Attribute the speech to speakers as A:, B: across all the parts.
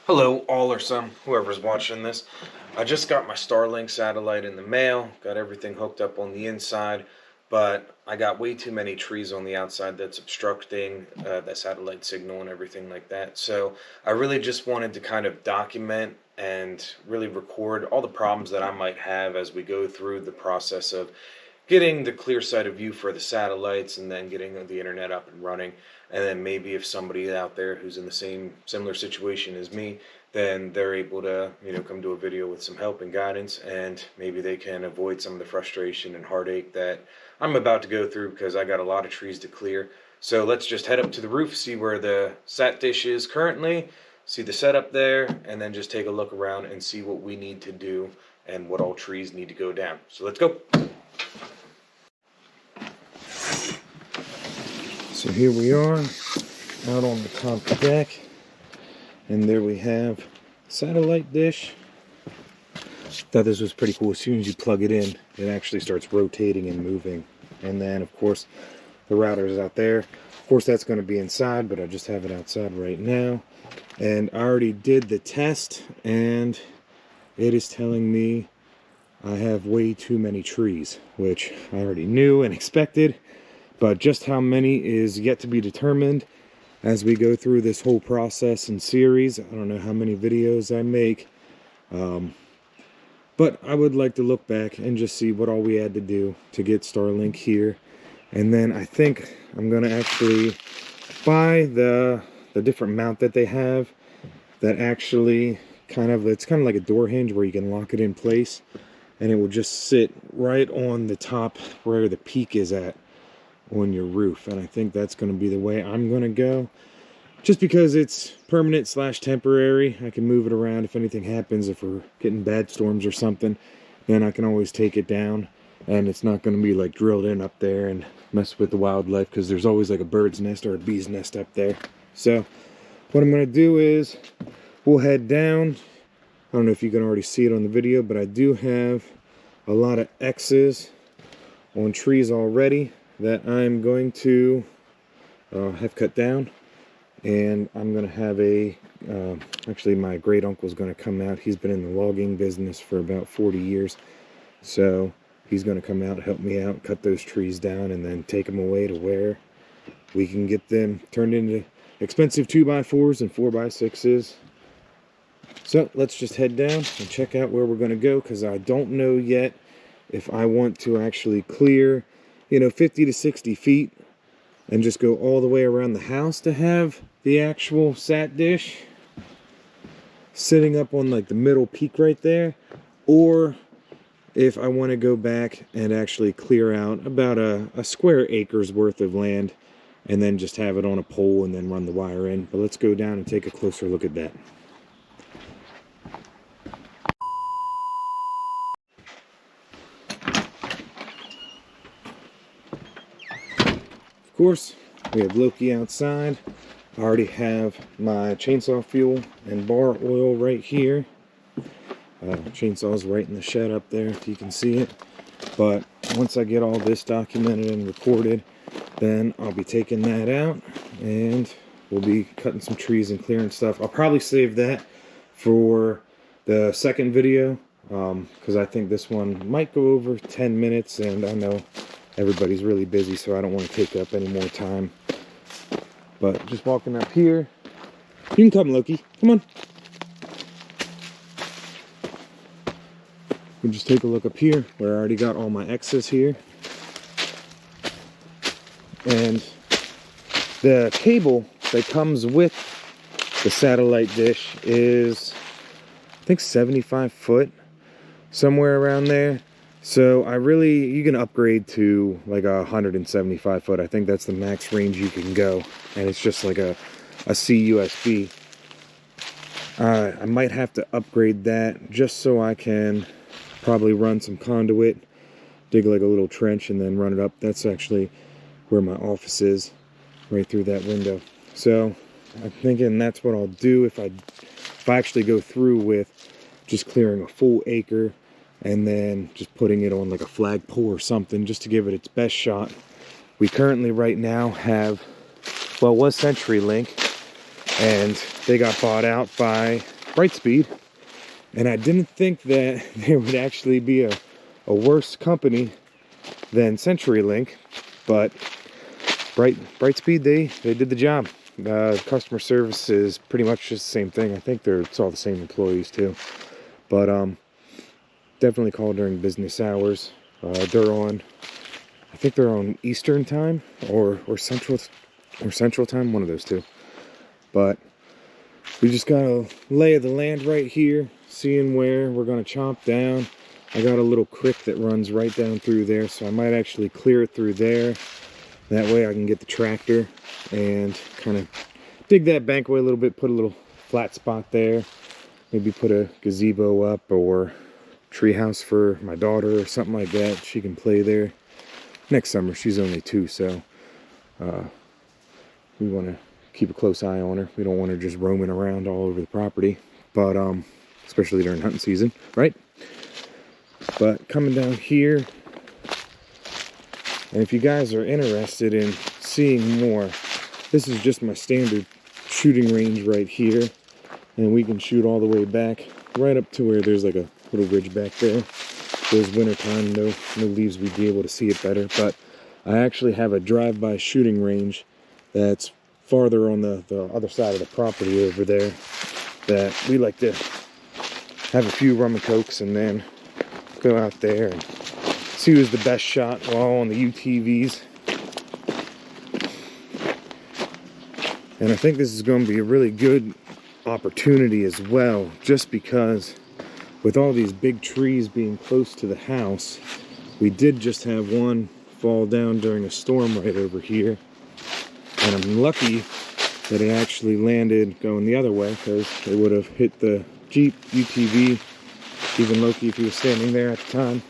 A: Hello, all or some, whoever's watching this. I just got my Starlink satellite in the mail, got everything hooked up on the inside, but I got way too many trees on the outside that's obstructing the satellite signal and everything like that. So I really just wanted to kind of document and really record all the problems that I might have as we go through the process of getting the clear side of view for the satellites and then getting the internet up and running. And then maybe if somebody out there who's in the same similar situation as me, then they're able to come to a video with some help and guidance, and maybe they can avoid some of the frustration and heartache that I'm about to go through because I got a lot of trees to clear. So let's just head up to the roof, see where the sat dish is currently, see the setup there, and then just take a look around and see what we need to do and what all trees need to go down. So let's go. So here we are out on the top deck, and there we have satellite dish. Thought this was pretty cool. As soon as you plug it in, it actually starts rotating and moving. And then of course the router is out there. Of course that's going to be inside, but I just have it outside right now. And I already did the test, and it is telling me I have way too many trees, which I already knew and expected. But just how many is yet to be determined as we go through this whole process and series. I don't know how many videos I make. But I would like to look back and just see what all we had to do to get Starlink here. And then I think I'm going to actually buy the different mount that they have that actually it's kind of like a door hinge where you can lock it in place. And it will just sit right on the top where the peak is at on your roof. And I think that's going to be the way I'm going to go, just because it's permanent / temporary. I can move it around if anything happens. If we're getting bad storms or something, then I can always take it down, and it's not going to be like drilled in up there and mess with the wildlife, because there's always like a bird's nest or a bee's nest up there. So what I'm going to do is we'll head down. I don't know if you can already see it on the video, but I do have a lot of X's on trees already that I'm going to have cut down. And I'm going to have actually my great uncle's going to come out. He's been in the logging business for about 40 years. So he's going to come out, help me out, cut those trees down, and then take them away to where we can get them turned into expensive 2x4s and 4x6s. So let's just head down and check out where we're going to go, because I don't know yet if I want to actually clear 50 to 60 feet and just go all the way around the house to have the actual sat dish sitting up on like the middle peak right there, or if I want to go back and actually clear out about a square acre's worth of land and then just have it on a pole and then run the wire in. But let's go down and take a closer look at that. Of course, we have Loki outside. I already have my chainsaw fuel and bar oil right here. Chainsaw's right in the shed up there, if you can see it. But once I get all this documented and recorded, then I'll be taking that out and we'll be cutting some trees and clearing stuff. I'll probably save that for the second video, because I think this one might go over 10 minutes, and I know everybody's really busy, so I don't want to take up any more time. But just walking up here. You can come, Loki. Come on. We'll just take a look up here where I already got all my X's here. And the cable that comes with the satellite dish is, I think, 75 foot, somewhere around there. So you can upgrade to like 175 foot. I think that's the max range you can go. And it's just like a CUSB. I might have to upgrade that just so I can probably run some conduit, dig like a little trench, and then run it up. That's actually where my office is, right through that window. So I'm thinking that's what I'll do if I actually go through with just clearing a full acre and then just putting it on like a flagpole or something, just to give it its best shot. We currently right now have, well, it was CenturyLink, and they got bought out by Brightspeed. And I didn't think that there would actually be a worse company than CenturyLink, but Brightspeed, they did the job. Customer service is pretty much just the same thing. I think it's all the same employees too, but definitely call during business hours. They're on, I think they're on Eastern time or Central time, one of those two. But we just got a lay of the land right here, seeing where we're gonna chomp down. I got a little creek that runs right down through there, so I might actually clear it through there. That way I can get the tractor and kind of dig that bank away a little bit, put a little flat spot there. Maybe put a gazebo up or treehouse for my daughter or something like that. She can play there. Next summer, she's only 2, so we want to keep a close eye on her. We don't want her just roaming around all over the property, but especially during hunting season, right? But coming down here, and if you guys are interested in seeing more, this is just my standard shooting range right here, and we can shoot all the way back right up to where there's like a little ridge back there. If it was wintertime, no leaves, we'd be able to see it better. But I actually have a drive-by shooting range that's farther on the other side of the property over there, that we like to have a few rum and cokes and then go out there and see who's the best shot while on the UTVs. And I think this is going to be a really good opportunity as well, just because with all these big trees being close to the house, we did just have one fall down during a storm right over here. And I'm lucky that it actually landed going the other way, because it would have hit the Jeep, UTV, even Loki if he was standing there at the time.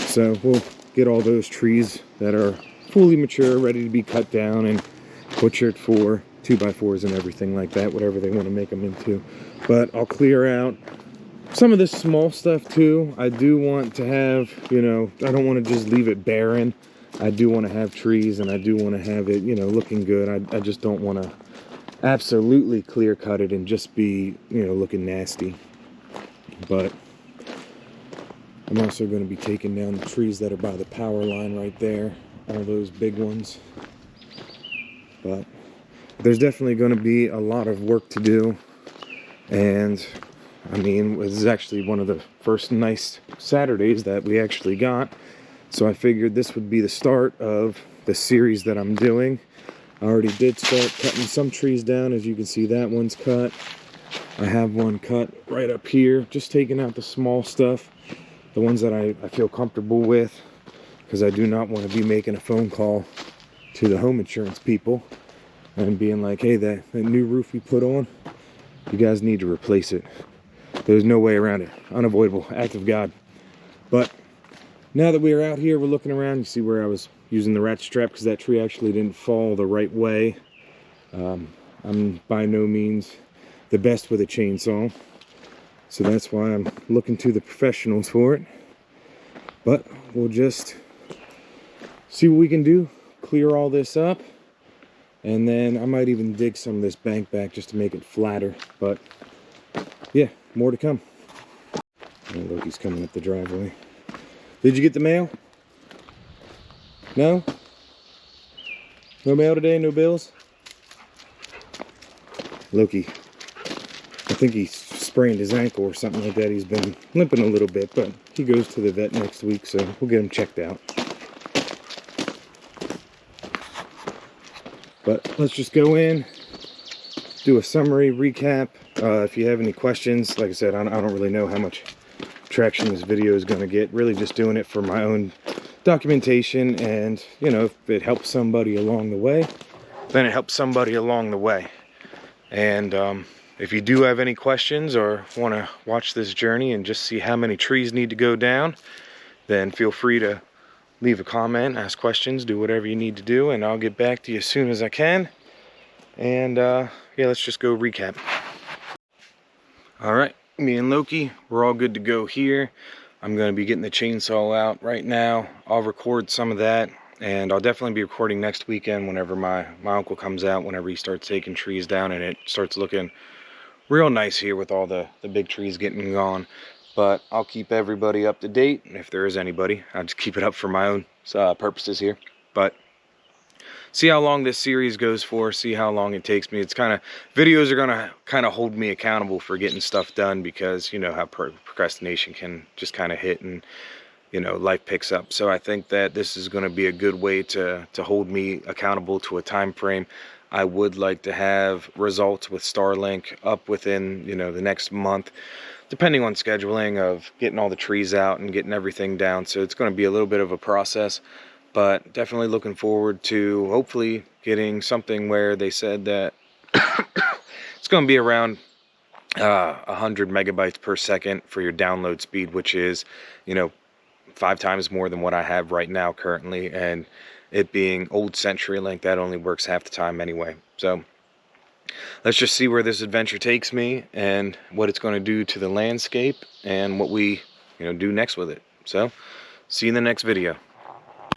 A: So we'll get all those trees that are fully mature, ready to be cut down and butchered for 2x4s and everything like that, whatever they want to make them into. But I'll clear out some of this small stuff too. I do want to have, you know, I don't want to just leave it barren. I do want to have trees, and I do want to have it, you know, looking good. I just don't want to absolutely clear cut it and just be, you know, looking nasty. But I'm also going to be taking down the trees that are by the power line right there, all those big ones. But there's definitely going to be a lot of work to do, and I mean, this is actually one of the first nice Saturdays that we actually got, so I figured this would be the start of the series that I'm doing. I already did start cutting some trees down. As you can see, that one's cut. I have one cut right up here, just taking out the small stuff, the ones that I feel comfortable with, because I do not want to be making a phone call to the home insurance people and being like, hey, that new roof we put on, you guys need to replace it. There's no way around it. Unavoidable. Act of God. But now that we're out here, we're looking around. You see where I was using the ratchet strap, because that tree actually didn't fall the right way. I'm by no means the best with a chainsaw, so that's why I'm looking to the professionals for it. But we'll just see what we can do, clear all this up, and then I might even dig some of this bank back just to make it flatter. But yeah, more to come. And look, he's coming up the driveway. Did you get the mail? No? No mail today? No bills? Loki, I think he sprained his ankle or something like that. He's been limping a little bit, but he goes to the vet next week, so we'll get him checked out. But let's just go in, do a summary recap. If you have any questions, like I said, I don't really know how much traction this video is going to get. Really just doing it for my own documentation, and you know, if it helps somebody along the way, then it helps somebody along the way. And if you do have any questions or want to watch this journey and just see how many trees need to go down, then feel free to leave a comment, ask questions, do whatever you need to do, and I'll get back to you as soon as I can. And yeah, let's just go recap. All right, me and Loki, we're all good to go here. I'm going to be getting the chainsaw out right now. I'll record some of that And I'll definitely be recording next weekend whenever my uncle comes out, whenever he starts taking trees down and it starts looking real nice here with all the big trees getting gone. But I'll keep everybody up to date, and if there is anybody, I'll just keep it up for my own purposes here. But see how long this series goes for, see how long it takes me. It's kind of, videos are gonna kind of hold me accountable for getting stuff done, because you know how procrastination can just kind of hit, and you know, life picks up. So I think that this is going to be a good way to hold me accountable to a time frame. I would like to have results with Starlink up within, you know, the next month, depending on scheduling of getting all the trees out and getting everything down. So it's going to be a little bit of a process, but definitely looking forward to hopefully getting something where they said that it's going to be around 100 megabytes per second for your download speed, which is, you know, 5 times more than what I have right now currently, and it being old CenturyLink, that only works half the time anyway. So let's just see where this adventure takes me and what it's going to do to the landscape and what we, you know, do next with it. So see you in the next video.